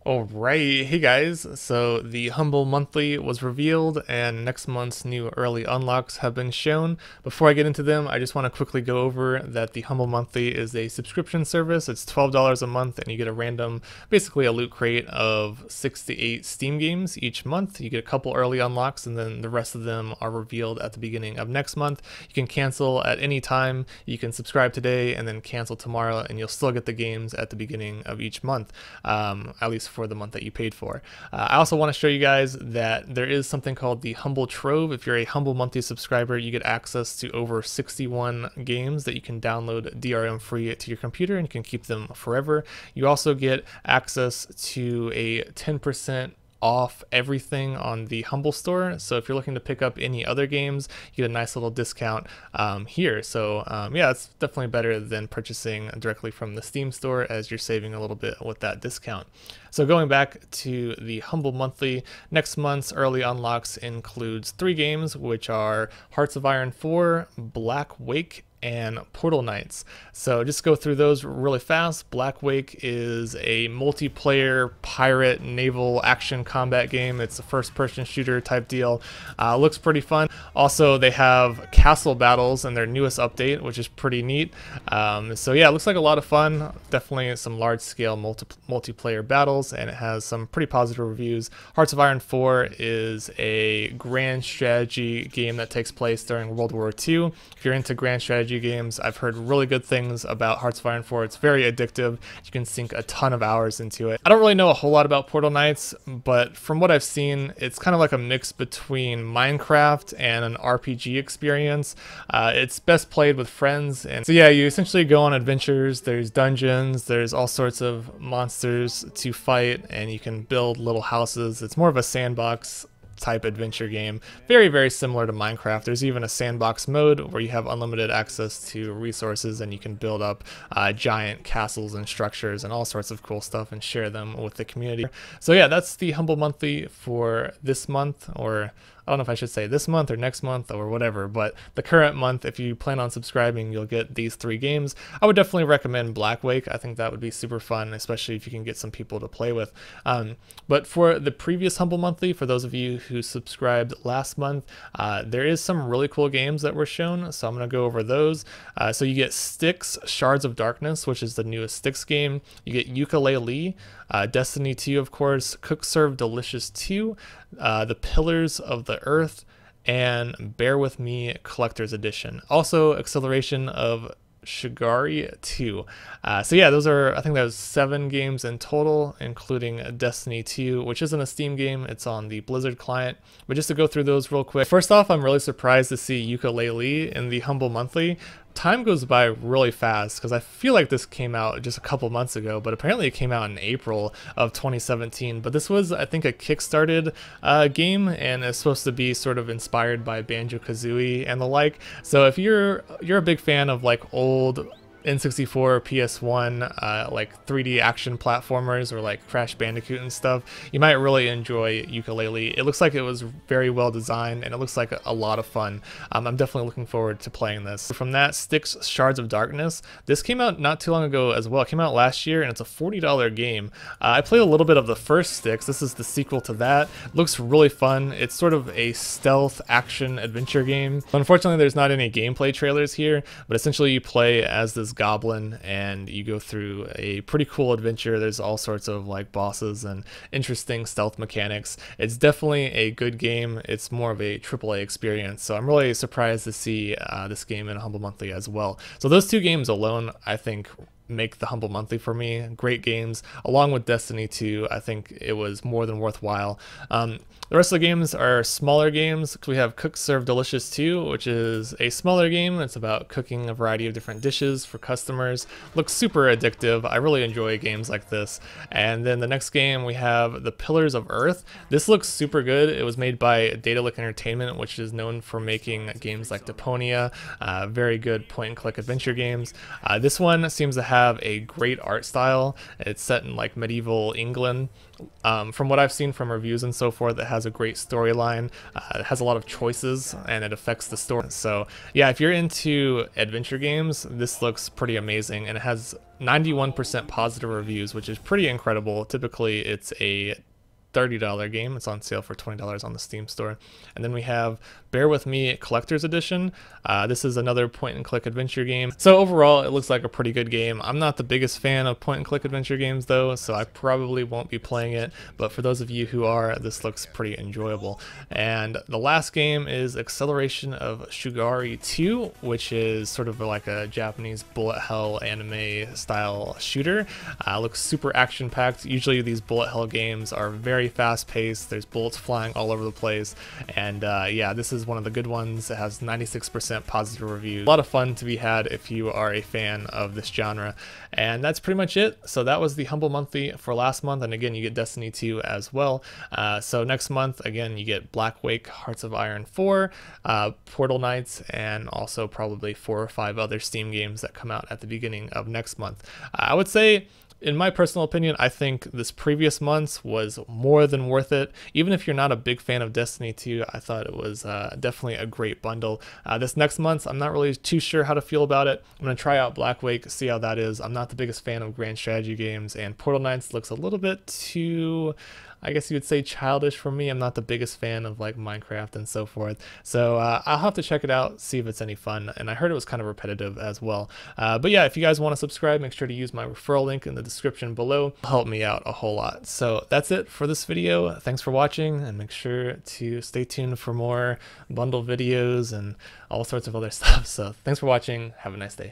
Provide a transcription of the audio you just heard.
Alright, hey guys, so the Humble Monthly was revealed and next month's new early unlocks have been shown. Before I get into them, I just want to quickly go over that the Humble Monthly is a subscription service. It's $12 a month and you get a random, basically a loot crate of 6 to 8 Steam games each month. You get a couple early unlocks and then the rest of them are revealed at the beginning of next month. You can cancel at any time, you can subscribe today and then cancel tomorrow and you'll still get the games at the beginning of each month, at least for the month that you paid for. I also want to show you guys that there is something called the Humble Trove. If you're a Humble Monthly subscriber, you get access to over 61 games that you can download DRM free to your computer and you can keep them forever. You also get access to a 10% off everything on the Humble store. So if you're looking to pick up any other games, you get a nice little discount here. So yeah, it's definitely better than purchasing directly from the Steam store, as you're saving a little bit with that discount. So going back to the Humble Monthly, next month's early unlocks includes 3 games, which are Hearts of Iron 4, Blackwake, and Portal Knights. So just go through those really fast. Blackwake is a multiplayer pirate naval action combat game. It's a first-person shooter type deal. Looks pretty fun. Also, they have castle battles in their newest update, which is pretty neat. So yeah, it looks like a lot of fun. Definitely some large-scale multiplayer battles, and it has some pretty positive reviews. Hearts of Iron 4 is a grand strategy game that takes place during World War II. If you're into grand strategy games, I've heard really good things about Hearts of Iron 4. It's very addictive. You can sink a ton of hours into it. I don't really know a whole lot about Portal Knights, but from what I've seen, it's kind of like a mix between Minecraft and an RPG experience. It's best played with friends, and so yeah, you essentially go on adventures. There's dungeons, there's all sorts of monsters to fight, and you can build little houses. It's more of a sandbox type adventure game, very similar to Minecraft. There's even a sandbox mode where you have unlimited access to resources and you can build up giant castles and structures and all sorts of cool stuff and share them with the community. So yeah, that's the Humble Monthly for this month, or I don't know if I should say this month or next month or whatever, but the current month, if you plan on subscribing, you'll get these 3 games. I would definitely recommend Blackwake. I think that would be super fun, especially if you can get some people to play with. But for the previous Humble Monthly, for those of you who subscribed last month, there is some really cool games that were shown, so I'm going to go over those. So you get Styx, Shards of Darkness, which is the newest Styx game. You get Ukulele, Destiny 2, of course, Cook Serve Delicious 2, The Pillars of the Earth, and Bear With Me Collector's Edition. Also, Acceleration of Shigari 2. So yeah, those are, I think that was 7 games in total, including Destiny 2, which isn't a Steam game, it's on the Blizzard client. But just to go through those real quick, first off, I'm really surprised to see Ukulele in the Humble Monthly. Time goes by really fast because I feel like this came out just a couple months ago, but apparently it came out in April of 2017. But this was, I think, a kickstarted game, and it's supposed to be sort of inspired by Banjo-Kazooie and the like. So if you're a big fan of like old N64, PS1, like 3D action platformers or like Crash Bandicoot and stuff, you might really enjoy Ukulele. It looks like it was very well designed and it looks like a lot of fun. I'm definitely looking forward to playing this. From that, Styx, Shards of Darkness. This came out not too long ago as well. It came out last year and it's a $40 game. I played a little bit of the first Styx. This is the sequel to that. It looks really fun. It's sort of a stealth action adventure game. Unfortunately, there's not any gameplay trailers here, but essentially you play as this goblin and you go through a pretty cool adventure. There's all sorts of like bosses and interesting stealth mechanics. It's definitely a good game. It's more of a AAA experience, so I'm really surprised to see this game in Humble Monthly as well. So those 2 games alone, I think, make the Humble Monthly for me. Great games. Along with Destiny 2, I think it was more than worthwhile. The rest of the games are smaller games. We have Cook Serve Delicious 2, which is a smaller game. It's about cooking a variety of different dishes for customers. Looks super addictive. I really enjoy games like this. And then the next game, we have The Pillars of Earth. This looks super good. It was made by Daedalic Entertainment, which is known for making games like Deponia, very good point-and-click adventure games. This one seems to have a great art style. It's set in like medieval England. From what I've seen from reviews and so forth, it has a great storyline. It has a lot of choices and it affects the story. So yeah, if you're into adventure games, this looks pretty amazing, and it has 91% positive reviews, which is pretty incredible. Typically, it's a $30 game. It's on sale for $20 on the Steam store. And then we have Bear With Me Collector's Edition. This is another point-and-click adventure game. So overall, it looks like a pretty good game. I'm not the biggest fan of point-and-click adventure games though, so I probably won't be playing it. But for those of you who are, this looks pretty enjoyable. And the last game is Acceleration of Shugari 2, which is sort of like a Japanese bullet hell anime style shooter. Looks super action-packed. Usually these bullet hell games are very fast-paced. There's bullets flying all over the place, and yeah, this is one of the good ones. It has 96% positive reviews. A lot of fun to be had if you are a fan of this genre. And that's pretty much it. So that was the Humble Monthly for last month, and again, you get Destiny 2 as well. So next month, again, you get Blackwake, Hearts of Iron 4, Portal Knights, and also probably 4 or 5 other Steam games that come out at the beginning of next month. I would say, in my personal opinion, I think this previous month's was more than worth it. Even if you're not a big fan of Destiny 2, I thought it was definitely a great bundle. This next month, I'm not really too sure how to feel about it. I'm going to try out Blackwake, see how that is. I'm not the biggest fan of grand strategy games, and Portal Knights looks a little bit too, I guess you would say, childish for me. I'm not the biggest fan of like Minecraft and so forth. So I'll have to check it out, see if it's any fun. And I heard it was kind of repetitive as well. But yeah, if you guys want to subscribe, make sure to use my referral link in the description below. It'll help me out a whole lot. So that's it for this video. Thanks for watching, and make sure to stay tuned for more bundle videos and all sorts of other stuff. So thanks for watching. Have a nice day.